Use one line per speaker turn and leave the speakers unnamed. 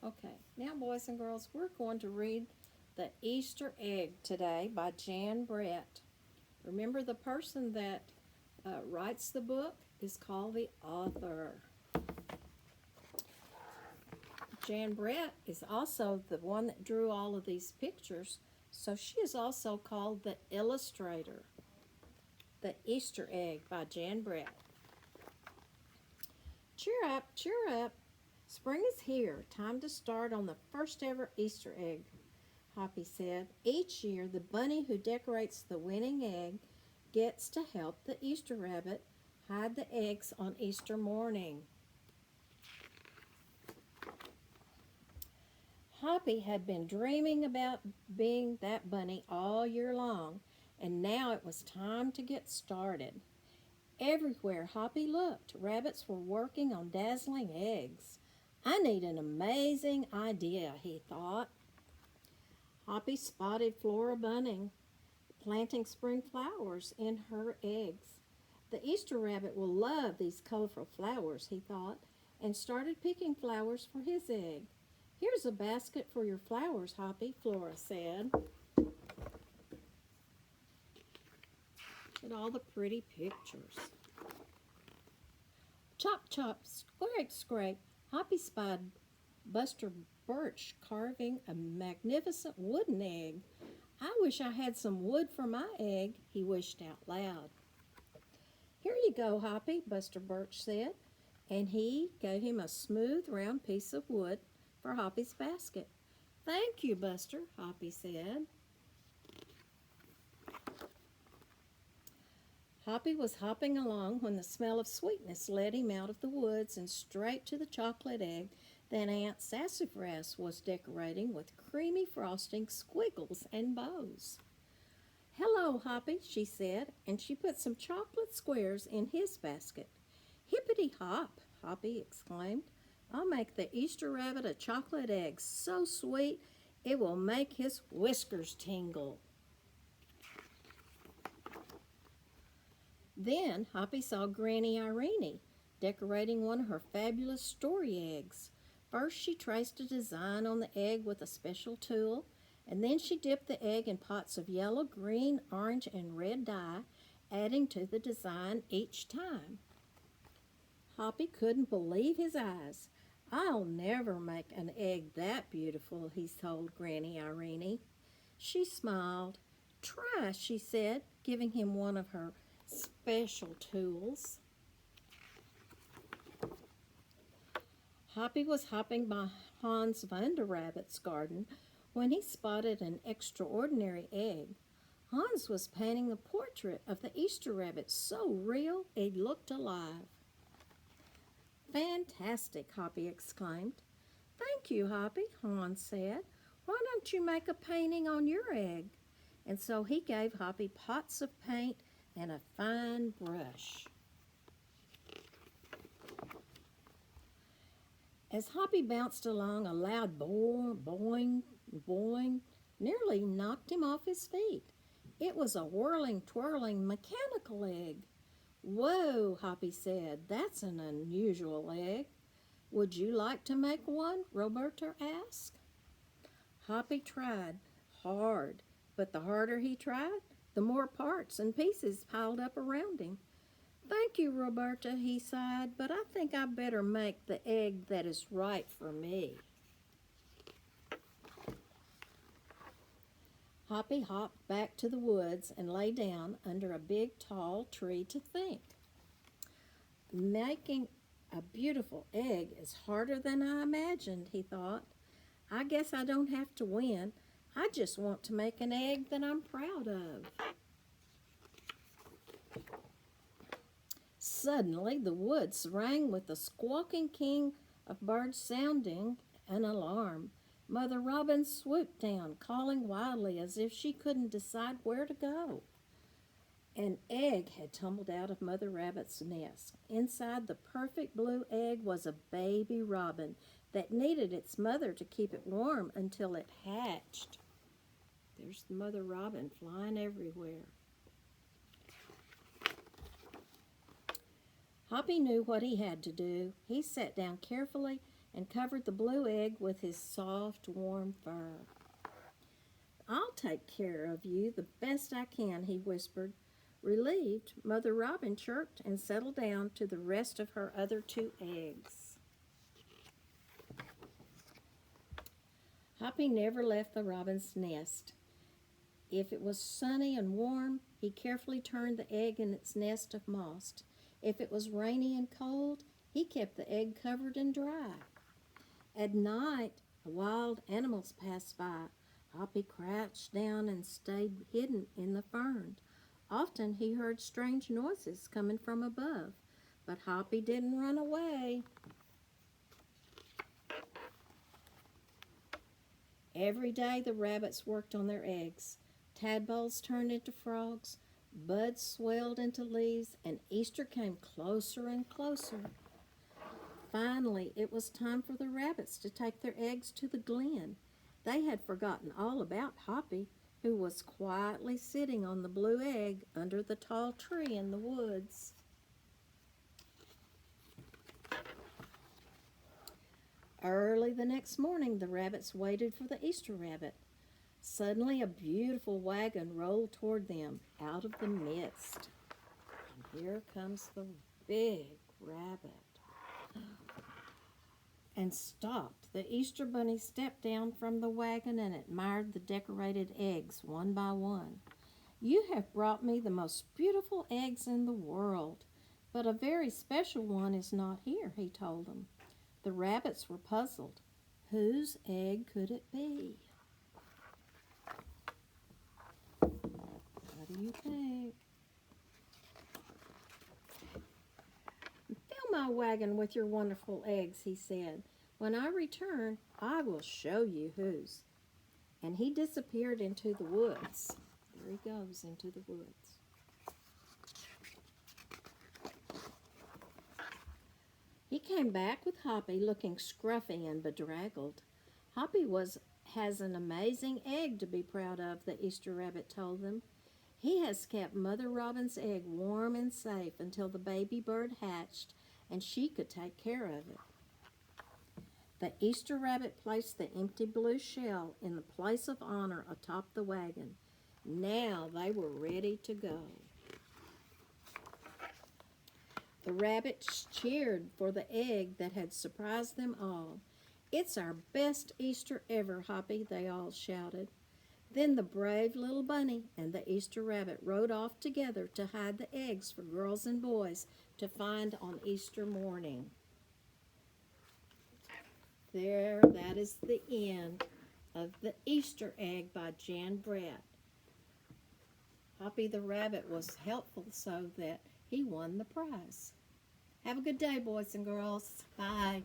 Okay, now boys and girls, we're going to read The Easter Egg today by Jan Brett. Remember, the person that writes the book is called the author. Jan Brett is also the one that drew all of these pictures, so she is also called the illustrator. The Easter Egg by Jan Brett. Cheer up, cheer up. Spring is here. Time to start on the first ever Easter egg, Hoppy said. Each year, the bunny who decorates the winning egg gets to help the Easter rabbit hide the eggs on Easter morning. Hoppy had been dreaming about being that bunny all year long, and now it was time to get started. Everywhere Hoppy looked, rabbits were working on dazzling eggs. I need an amazing idea, he thought. Hoppy spotted Flora Bunting planting spring flowers in her eggs. The Easter rabbit will love these colorful flowers, he thought, and started picking flowers for his egg. Here's a basket for your flowers, Hoppy, Flora said. Look at all the pretty pictures. Chop, chop, scrape, scrape. Hoppy spied Buster Birch carving a magnificent wooden egg. I wish I had some wood for my egg, he wished out loud. Here you go, Hoppy, Buster Birch said, and he gave him a smooth, round piece of wood for Hoppy's basket. Thank you, Buster, Hoppy said. Hoppy was hopping along when the smell of sweetness led him out of the woods and straight to the chocolate egg that Aunt Sassafras was decorating with creamy frosting, squiggles, and bows. Hello, Hoppy, she said, and she put some chocolate squares in his basket. Hippity hop, Hoppy exclaimed. I'll make the Easter rabbit a chocolate egg so sweet it will make his whiskers tingle. Then Hoppy saw Granny Irene decorating one of her fabulous story eggs. First she traced a design on the egg with a special tool, and then she dipped the egg in pots of yellow, green, orange, and red dye, adding to the design each time. Hoppy couldn't believe his eyes. I'll never make an egg that beautiful, he told Granny Irene. She smiled. Try, she said, giving him one of her special tools. Hoppy was hopping by Hans Vanderrabbit's garden when he spotted an extraordinary egg. Hans was painting a portrait of the Easter rabbit so real it looked alive. Fantastic, Hoppy exclaimed. Thank you, Hoppy, Hans said. Why don't you make a painting on your egg? And so he gave Hoppy pots of paint and a fine brush. As Hoppy bounced along, a loud boing, boing nearly knocked him off his feet. It was a whirling, twirling, mechanical egg. Whoa, Hoppy said, that's an unusual egg. Would you like to make one? Roberta asked. Hoppy tried hard, but the harder he tried, the more parts and pieces piled up around him. Thank you, Roberta, he sighed, but I think I better make the egg that is right for me. Hoppy hopped back to the woods and lay down under a big, tall tree to think. Making a beautiful egg is harder than I imagined, he thought. I guess I don't have to win. I just want to make an egg that I'm proud of. Suddenly, the woods rang with the squawking king of birds sounding an alarm. Mother Robin swooped down, calling wildly as if she couldn't decide where to go. An egg had tumbled out of Mother Rabbit's nest. Inside the perfect blue egg was a baby robin that needed its mother to keep it warm until it hatched. There's the Mother Robin flying everywhere. Hoppy knew what he had to do. He sat down carefully and covered the blue egg with his soft, warm fur. "I'll take care of you the best I can," he whispered. Relieved, Mother Robin chirped and settled down to the rest of her other 2 eggs. Hoppy never left the robin's nest. If it was sunny and warm, he carefully turned the egg in its nest of moss. If it was rainy and cold, he kept the egg covered and dry. At night, wild animals passed by. Hoppy crouched down and stayed hidden in the fern. Often he heard strange noises coming from above, but Hoppy didn't run away. Every day the rabbits worked on their eggs. Tadpoles turned into frogs, buds swelled into leaves, and Easter came closer and closer. Finally, it was time for the rabbits to take their eggs to the glen. They had forgotten all about Hoppy, who was quietly sitting on the blue egg under the tall tree in the woods. Early the next morning, the rabbits waited for the Easter rabbit. Suddenly, a beautiful wagon rolled toward them out of the mist. And here comes the big rabbit. And stopped. The Easter bunny stepped down from the wagon and admired the decorated eggs one by one. "You have brought me the most beautiful eggs in the world, but a very special one is not here," he told them. The rabbits were puzzled. Whose egg could it be? What do you think? "Fill my wagon with your wonderful eggs," he said. "When I return, I will show you whose." And he disappeared into the woods. There he goes into the woods. He came back with Hoppy looking scruffy and bedraggled. "Hoppy has an amazing egg to be proud of," the Easter rabbit told them. "He has kept Mother Robin's egg warm and safe until the baby bird hatched and she could take care of it." The Easter rabbit placed the empty blue shell in the place of honor atop the wagon. Now they were ready to go. The rabbits cheered for the egg that had surprised them all. "It's our best Easter ever, Hoppy," they all shouted. Then the brave little bunny and the Easter rabbit rode off together to hide the eggs for girls and boys to find on Easter morning. That is the end of The Easter Egg by Jan Brett. Hoppy the rabbit was helpful so that he won the prize. Have a good day, boys and girls. Bye.